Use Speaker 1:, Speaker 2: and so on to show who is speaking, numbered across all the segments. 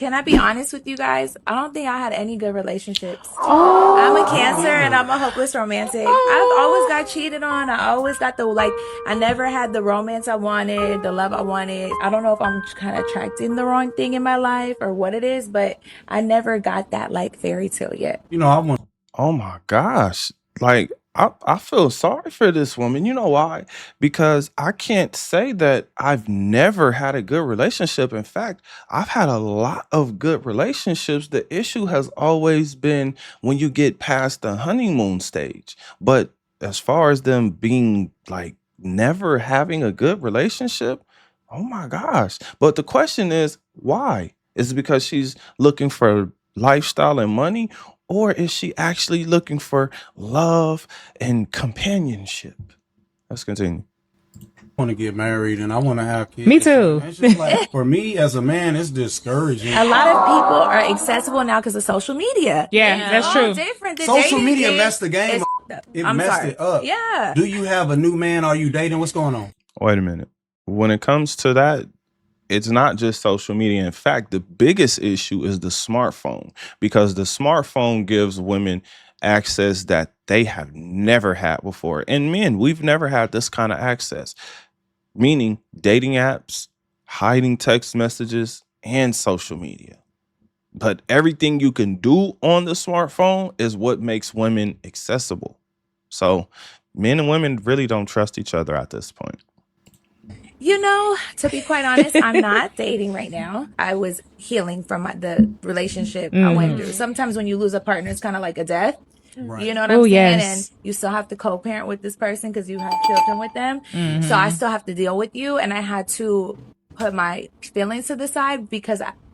Speaker 1: Can I be honest with you guys? I don't think I had any good relationships. I'm a
Speaker 2: Oh,
Speaker 1: Cancer and I'm a hopeless romantic. I've always got cheated on. I always got I never had the romance I wanted, the love I wanted. I don't know if I'm kind of attracting the wrong thing in my life or what it is, but I never got that like fairy tale yet.
Speaker 2: I want.
Speaker 3: Oh my gosh. Like I feel sorry for this woman. You know why? Because I can't say that I've never had a good relationship. In fact, I've had a lot of good relationships. The issue has always been when you get past the honeymoon stage. But as far as them being like never having a good relationship, oh my gosh. But the question is, why? Is it because she's looking for lifestyle and money? Or is she actually looking for love and companionship? Let's continue.
Speaker 2: Want to get married and I want to have
Speaker 4: Me
Speaker 2: kids.
Speaker 4: too.
Speaker 2: It's just like for me as a man, it's discouraging.
Speaker 1: A lot of people are accessible now because of social media.
Speaker 4: Yeah, that's
Speaker 1: All
Speaker 4: true.
Speaker 1: different. The
Speaker 2: Social
Speaker 1: dating
Speaker 2: media
Speaker 1: is
Speaker 2: messed the game
Speaker 1: is
Speaker 2: up. It
Speaker 1: I'm
Speaker 2: messed
Speaker 1: sorry.
Speaker 2: it up.
Speaker 1: Yeah.
Speaker 2: Do you have a new man? Are you dating? What's going on?
Speaker 3: Wait a minute. When it comes to that, it's not just social media. In fact, the biggest issue is the smartphone because the smartphone gives women access that they have never had before. And men, we've never had this kind of access, meaning dating apps, hiding text messages, and social media. But everything you can do on the smartphone is what makes women accessible. So men and women really don't trust each other at this point.
Speaker 1: To be quite honest, I'm not dating right now. I was healing from the relationship I went through. Sometimes when you lose a partner, it's kind of like a death.
Speaker 2: Right.
Speaker 1: You know what
Speaker 4: Oh,
Speaker 1: I'm saying? And
Speaker 4: yes.
Speaker 1: you still have to co-parent with this person because you have children with them. So I still have to deal with you. And I had to put my feelings to the side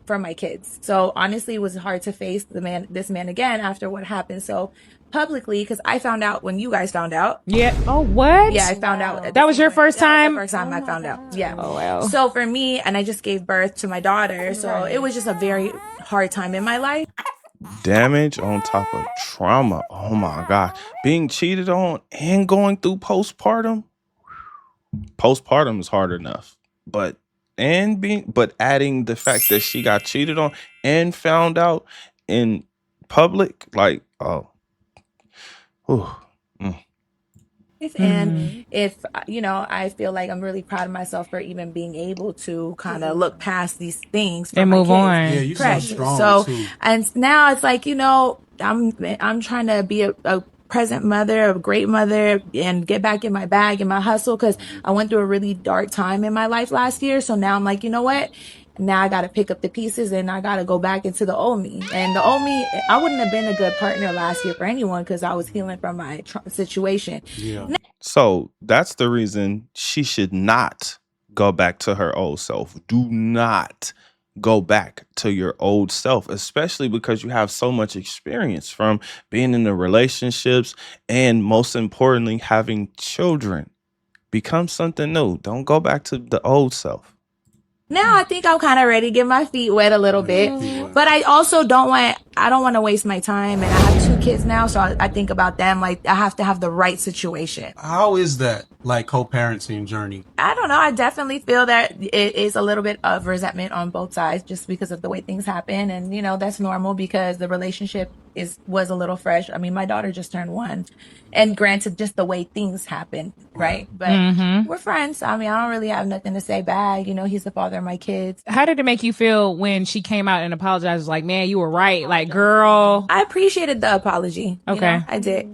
Speaker 1: for my kids. So honestly, it was hard to face this man again after what happened so publicly because I found out when you guys found out.
Speaker 4: Yeah. Oh, what?
Speaker 1: Yeah, I found out.
Speaker 4: That was your first time?
Speaker 1: That was the first time I found out. Yeah.
Speaker 4: Oh, wow.
Speaker 1: So for me, and I just gave birth to my daughter. So it was just a very hard time in my life.
Speaker 3: Damage on top of trauma. Oh my God. Being cheated on and going through postpartum. Postpartum is hard enough. But adding the fact that she got cheated on and found out in public, like, oh. Whew. Mm.
Speaker 1: And if, I feel like I'm really proud of myself for even being able to kind of look past these things for
Speaker 4: And
Speaker 1: my
Speaker 4: move
Speaker 1: kids.
Speaker 4: on.
Speaker 2: Yeah, you so
Speaker 1: Correct.
Speaker 2: strong
Speaker 1: So,
Speaker 2: too.
Speaker 1: and now it's like, I'm trying to be a present mother, a great mother, and get back in my bag and my hustle because I went through a really dark time in my life last year. So now I'm like, you know what? Now I got to pick up the pieces and I got to go back into the old me. And the old me, I wouldn't have been a good partner last year for anyone because I was healing from my situation.
Speaker 2: Yeah.
Speaker 3: So that's the reason she should not go back to her old self. Do not go back to your old self, especially because you have so much experience from being in the relationships and most importantly, having children. Become something new. Don't go back to the old self.
Speaker 1: Now I think I'm kind of ready to get my feet wet a little bit, but I also I don't want to waste my time. And I have 2 kids now, so I think about them. Like I have to have the right situation.
Speaker 2: How is that like co-parenting journey?
Speaker 1: I don't know. I definitely feel that it is a little bit of resentment on both sides just because of the way things happen. And, that's normal because the relationship was a little fresh. I mean, my daughter just turned 1 and granted just the way things happen. Right. But we're friends. I mean, I don't really have nothing to say bad. He's the father of my kids.
Speaker 4: How did it make you feel when she came out and apologized? Like, man, you were right. Like, girl.
Speaker 1: I appreciated the apology.
Speaker 4: Okay.
Speaker 1: I did.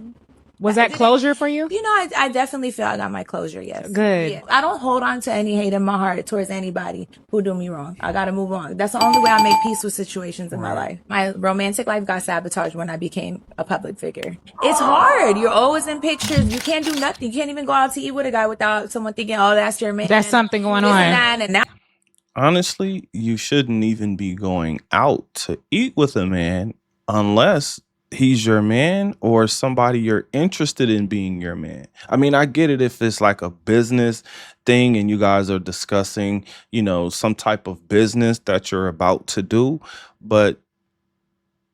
Speaker 4: Was that closure for you?
Speaker 1: I definitely feel I got my closure, yes.
Speaker 4: Good.
Speaker 1: Yeah. I don't hold on to any hate in my heart towards anybody who do me wrong. I gotta move on. That's the only way I make peace with situations in my life. My romantic life got sabotaged when I became a public figure. It's hard. You're always in pictures. You can't do nothing. You can't even go out to eat with a guy without someone thinking, oh, that's your man.
Speaker 4: That's something going on.
Speaker 1: And now
Speaker 3: Honestly, you shouldn't even be going out to eat with a man unless he's your man or somebody you're interested in being your man. I mean, I get it if it's like a business thing and you guys are discussing, some type of business that you're about to do. But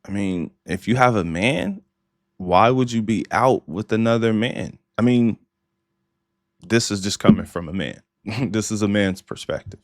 Speaker 3: I mean, if you have a man, why would you be out with another man? I mean, this is just coming from a man. This is a man's perspective.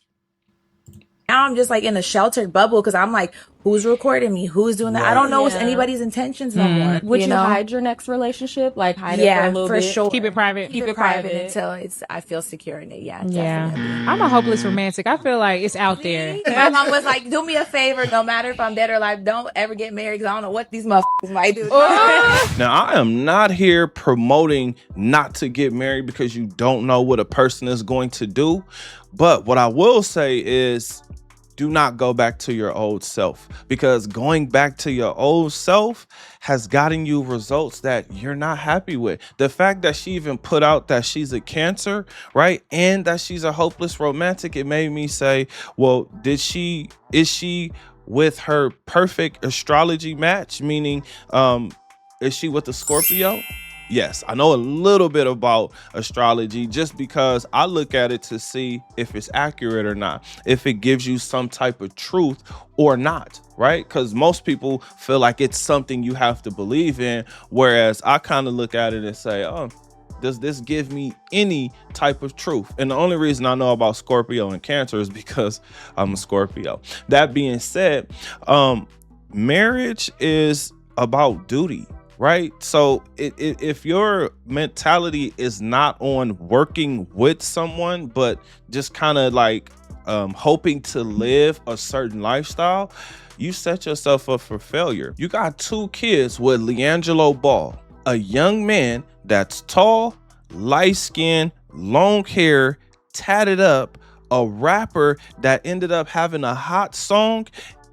Speaker 1: Now I'm just like in a sheltered bubble because I'm like, who's recording me? Who's doing that? I don't know what's anybody's intentions no more.
Speaker 5: Would you hide your next relationship? Like hide it for a little bit?
Speaker 1: Sure.
Speaker 4: Keep it private.
Speaker 1: Keep it private until I feel secure in it. Yeah,
Speaker 4: Yeah.
Speaker 1: definitely.
Speaker 4: I'm a hopeless romantic. I feel like it's out there.
Speaker 1: My mom was like, do me a favor, no matter if I'm dead or alive, don't ever get married because I don't know what these motherfuckers might do.
Speaker 3: Now, I am not here promoting not to get married because you don't know what a person is going to do. But what I will say is, do not go back to your old self, because going back to your old self has gotten you results that you're not happy with. The fact that she even put out that she's a Cancer, right? And that she's a hopeless romantic, it made me say, well, is she with her perfect astrology match? Meaning, is she with the Scorpio? Yes, I know a little bit about astrology just because I look at it to see if it's accurate or not, if it gives you some type of truth or not, right? Because most people feel like it's something you have to believe in, whereas I kind of look at it and say, oh, does this give me any type of truth? And the only reason I know about Scorpio and Cancer is because I'm a Scorpio. That being said, marriage is about duty. Right. So if your mentality is not on working with someone, but just kind of like hoping to live a certain lifestyle, you set yourself up for failure. You got 2 kids with LeAngelo Ball, a young man that's tall, light skinned, long hair, tatted up, a rapper that ended up having a hot song,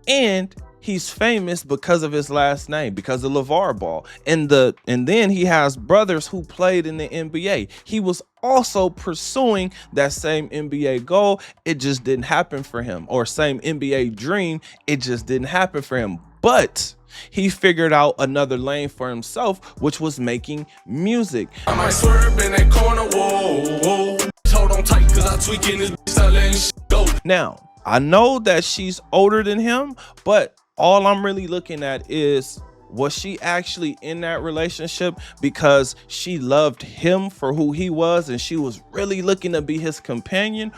Speaker 3: and he's famous because of his last name, because of LeVar Ball. And then he has brothers who played in the NBA. He was also pursuing that same NBA goal. It just didn't happen for him. Or same NBA dream. It just didn't happen for him. But he figured out another lane for himself, which was making music.
Speaker 6: I might swerve in that corner, whoa. Hold on tight, cause I tweaking this bitch, I letting shit go.
Speaker 3: Now, I know that she's older than him, but all I'm really looking at is, was she actually in that relationship because she loved him for who he was and she was really looking to be his companion?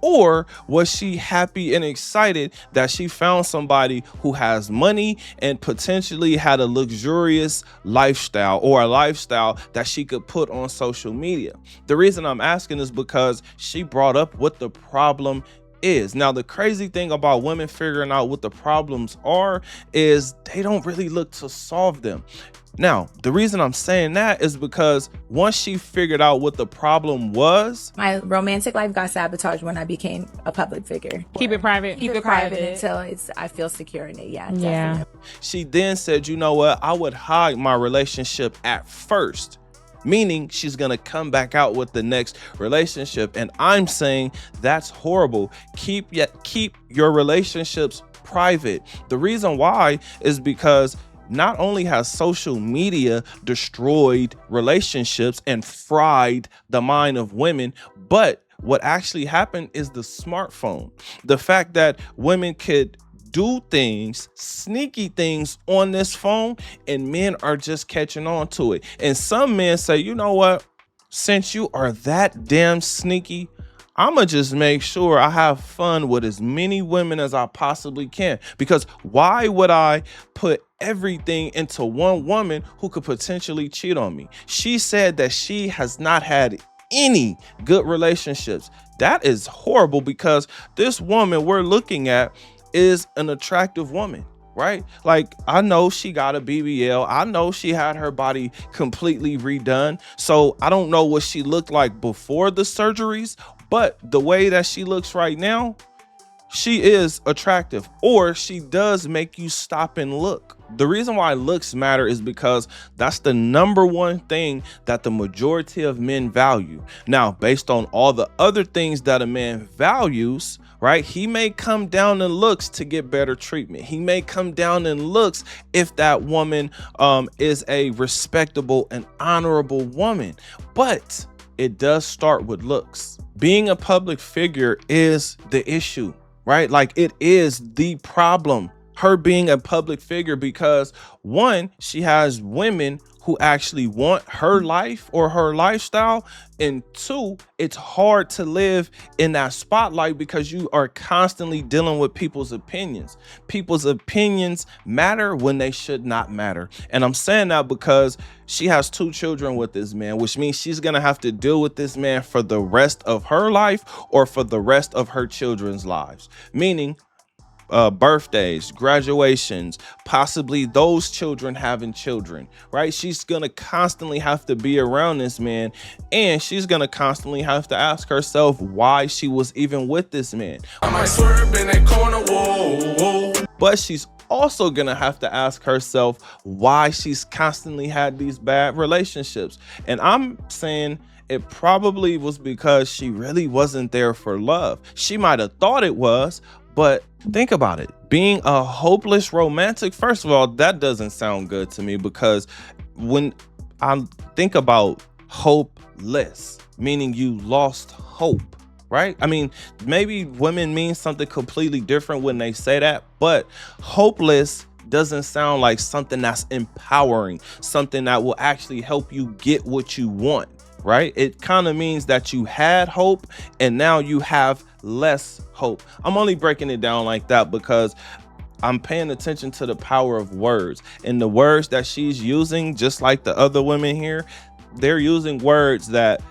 Speaker 3: Or was she happy and excited that she found somebody who has money and potentially had a luxurious lifestyle, or a lifestyle that she could put on social media? The reason I'm asking is because she brought up what the problem is. Now, the crazy thing about women figuring out what the problems are is they don't really look to solve them. Now, the reason I'm saying that is because once she figured out what the problem was,
Speaker 1: my romantic life got sabotaged when I became a public figure.
Speaker 4: Keep it private.
Speaker 1: Keep it private until I feel secure in it. Yeah, definitely.
Speaker 3: She then said, you know what, I would hide my relationship at first. Meaning she's gonna come back out with the next relationship. And I'm saying that's horrible. Keep your relationships private. The reason why is because not only has social media destroyed relationships and fried the mind of women, but what actually happened is the smartphone. The fact that women could do things, sneaky things on this phone, and men are just catching on to it. And some men say, you know what, since you are that damn sneaky, I'ma just make sure I have fun with as many women as I possibly can. Because why would I put everything into one woman who could potentially cheat on me? She said that she has not had any good relationships. That is horrible, because this woman we're looking at is an attractive woman, right? Like, I know she got a BBL. I know she had her body completely redone. So I don't know what she looked like before the surgeries, but the way that she looks right now, she is attractive, or she does make you stop and look. The reason why looks matter is because that's the number one thing that the majority of men value. Now, based on all the other things that a man values, right, he may come down in looks to get better treatment. He may come down in looks if that woman is a respectable and honorable woman. But it does start with looks. Being a public figure is the issue, right? Like, it is the problem. her being a public figure, because one, she has women who actually want her life or her lifestyle, and two, it's hard to live in that spotlight because you are constantly dealing with people's opinions. People's opinions matter when they should not matter. And I'm saying that because she has 2 children with this man, which means she's gonna have to deal with this man for the rest of her life or for the rest of her children's lives. Meaning birthdays, graduations, possibly those children having children, right? She's gonna constantly have to be around this man, and she's gonna constantly have to ask herself why she was even with this man.
Speaker 6: I might swerve in that corner, whoa, whoa.
Speaker 3: But she's also gonna have to ask herself why she's constantly had these bad relationships. And I'm saying it probably was because she really wasn't there for love. She might have thought it was, but think about it. Being a hopeless romantic, first of all, that doesn't sound good to me, because when I think about hopeless, meaning you lost hope, right? I mean, maybe women mean something completely different when they say that, but hopeless doesn't sound like something that's empowering, something that will actually help you get what you want, right? It kind of means that you had hope and now you have less hope. I'm only breaking it down like that because I'm paying attention to the power of words, and the words that she's using, just like the other women here, they're using words that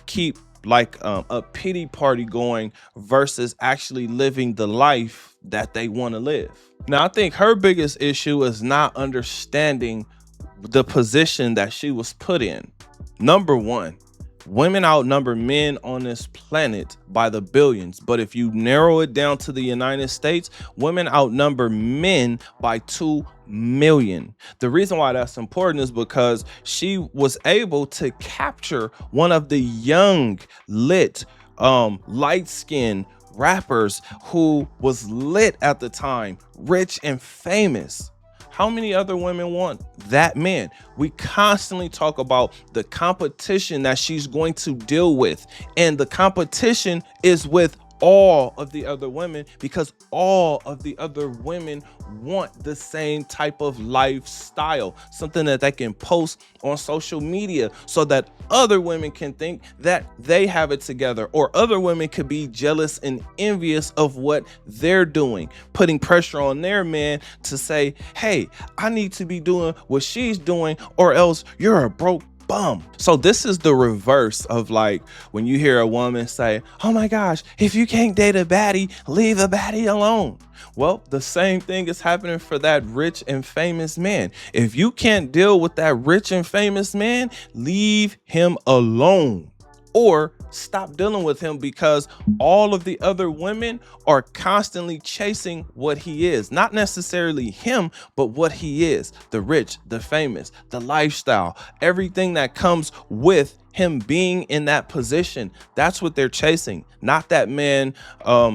Speaker 3: keep like a pity party going versus actually living the life that they want to live. Now, I think her biggest issue is not understanding the position that she was put in. Number one, women outnumber men on this planet by the billions. But if you narrow it down to the United States, women outnumber men by 2 million. The reason why that's important is because she was able to capture one of the young, lit, light-skinned rappers who was lit at the time, rich and famous. How many other women want that man? We constantly talk about the competition that she's going to deal with. And the competition is with all of the other women, because all of the other women want the same type of lifestyle, something that they can post on social media so that other women can think that they have it together, or other women could be jealous and envious of what they're doing, putting pressure on their man to say, hey, I need to be doing what she's doing, or else you're a broke bum. So this is the reverse of like when you hear a woman say, oh my gosh, if you can't date a baddie, leave a baddie alone. Well, the same thing is happening for that rich and famous man. If you can't deal with that rich and famous man, leave him alone. Or stop dealing with him, because all of the other women are constantly chasing what he is. Not necessarily him, but what he is. The rich, the famous, the lifestyle, everything that comes with him being in that position. That's what they're chasing, not that man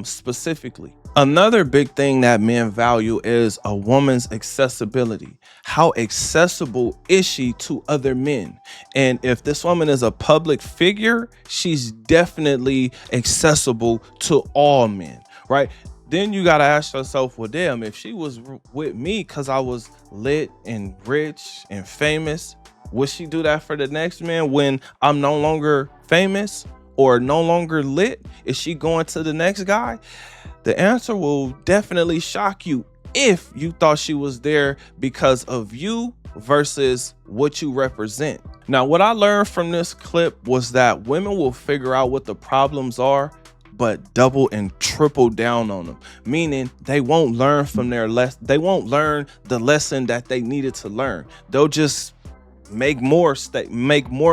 Speaker 3: specifically. Another big thing that men value is a woman's accessibility. How accessible is she to other men? And if this woman is a public figure, she's definitely accessible to all men, right? Then you got to ask yourself, well, damn, if she was with me because I was lit and rich and famous, would she do that for the next man when I'm no longer famous or no longer lit? Is she going to the next guy? The answer will definitely shock you if you thought she was there because of you versus what you represent. Now, what I learned from this clip was that women will figure out what the problems are, but double and triple down on them, meaning they won't learn from their they won't learn the lesson that they needed to learn. They'll just make more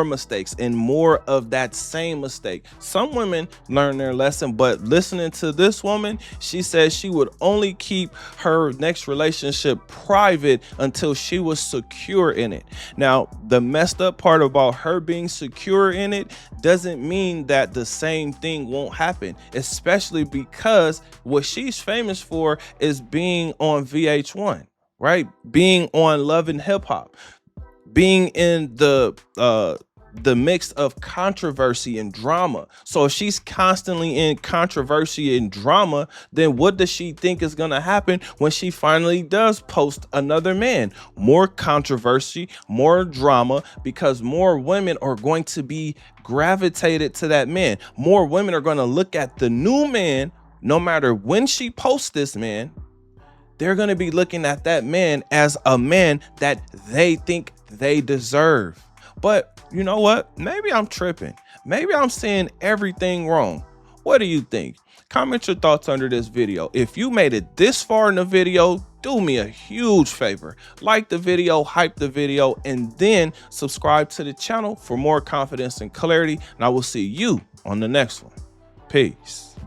Speaker 3: mistakes and more of that same mistake. Some women learn their lesson, but listening to this woman, she says she would only keep her next relationship private until she was secure in it. Now, the messed up part about her being secure in it doesn't mean that the same thing won't happen, especially because what she's famous for is being on VH1, right? Being on Love and Hip Hop, being in the the mix of controversy and drama. So if she's constantly in controversy and drama, then what does she think is going to happen when she finally does post another man? More controversy, more drama, because more women are going to be gravitated to that man. More women are going to look at the new man, no matter when she posts this man, they're going to be looking at that man as a man that they think they deserve. But you know what? Maybe I'm tripping. Maybe I'm saying everything wrong. What do you think? Comment your thoughts under this video. If you made it this far in the video, do me a huge favor. Like the video, hype the video, and then subscribe to the channel for more confidence and clarity. And I will see you on the next one. Peace.